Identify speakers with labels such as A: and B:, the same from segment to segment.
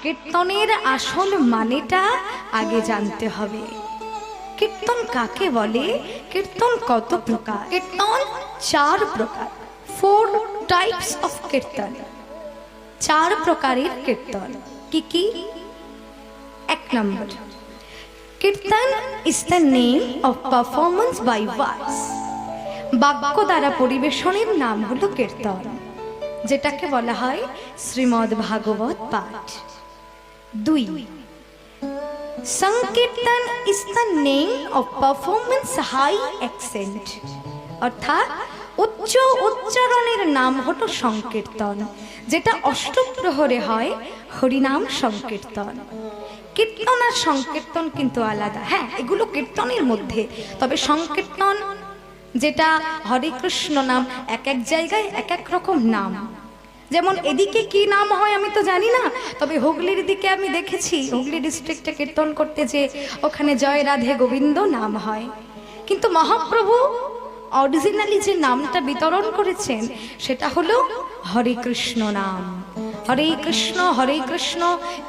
A: কীর্তনের আসল মানেটা আগে জানতে হবে। কীর্তন কাকে বলে, কীর্তন কত প্রকার? কীর্তন 4 প্রকার, 4 টাইপস অফ কীর্তন। 4 প্রকারের কীর্তন কি কি? 1 নম্বর, kirtan is the name of performance by voice. বাক্য দ্বারা পরিবেশনের নাম হলো কীর্তন, যেটাকে বলা হয় শ্রীমদ্ ভাগবত পাঠ। 2, sankirtan is the name of performance high accent, অর্থাৎ উচ্চ উচ্চারণের নাম হলো সংকীর্তন, যেটা অষ্টপ্রহরে হয় হরিনাম সংকীর্তন। কীর্তন আর সংকীর্তন কিন্তু আলাদা। হ্যাঁ, এগুলো কীর্তনের মধ্যে, তবে সংকীর্তন যেটা হরে কৃষ্ণ নাম, এক এক জায়গায় এক এক রকম নাম। যেমন এদিকে কি নাম হয় আমি তো জানি না, তবে হুগলির দিকে আমি দেখেছি, হুগলি ডিস্ট্রিক্টে কীর্তন করতে যে ওখানে জয় রাধে গোবিন্দ নাম হয়। কিন্তু মহাপ্রভু অরিজিনালি যে নামটা বিতরণ করেছেন সেটা হলো হরে কৃষ্ণ নাম। হরে কৃষ্ণ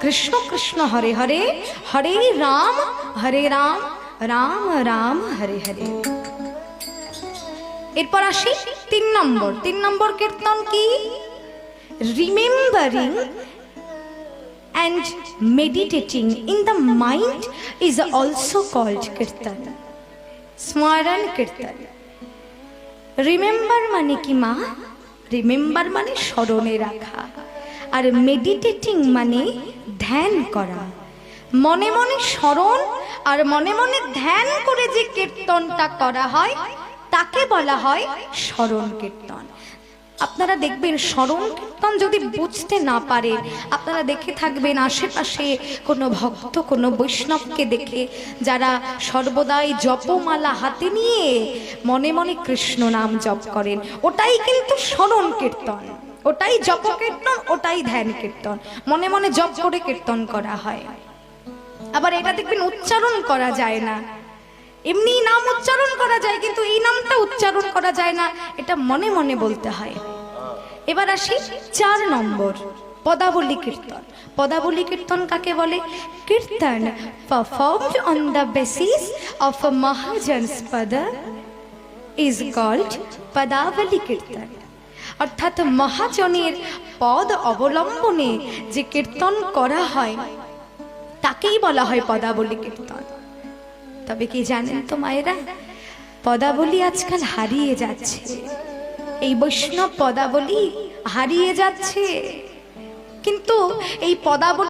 A: কৃষ্ণ কৃষ্ণ হরে হরে, হরে রাম রাম রাম হরে হরে। এরপর আসি 3 নম্বর। 3 নম্বর কীর্তন কি? Remembering and meditating in the mind is also called kirtan. স্মরণ কীর্তন। রিমেম্বার মানে কি মা? রিমেম্বার মানে স্মরণে রাখা, আর মেডিটেটিং মানে ধ্যান করা। মনে মনে স্মরণ আর মনে মনে ধ্যান করে যে কীর্তনটা করা হয় তাকে বলা হয় স্মরণ কীর্তন। আপনারা দেখবেন স্মরণ কীর্তন যদি বুঝতে না পারে, আপনারা দেখে থাকবেন আশেপাশে কোনো ভক্ত কোনো বৈষ্ণবকে দেখে যারা সর্বদাই জপমালা হাতে নিয়ে মনে মনে কৃষ্ণ নাম জপ করেন, ওটাই কিন্তু স্মরণ কীর্তন, ওটাই জপ কীর্তন, ওটাই ধ্যান কীর্তন। মনে মনে জপ করে কীর্তন করা হয়। আবার এটা দেখবেন উচ্চারণ করা যায় না, এমনি নাম উচ্চারণ করা যায় কিন্তু এই নামটা উচ্চারণ করা যায় না, এটা মনে মনে বলতে হয়। এবার আসি 4 নম্বর, পদাবলী কীর্তন। পদাবলী কীর্তন কাকে বলে? Kirtan performed on the basis of a mahajan's pada is called পদাবলী কীর্তন। অর্থাৎ মহাজনের পদ অবলম্বনে যে কীর্তন করা হয় তাকেই বলা হয় পদাবলী কীর্তন। তবে কি জানেন তো মায়েরা, পদাবলী আজকাল হারিয়ে যাচ্ছে, এই বৈষ্ণব পদাবলী হারিয়ে যাচ্ছে। কিন্তু এই পদাবলী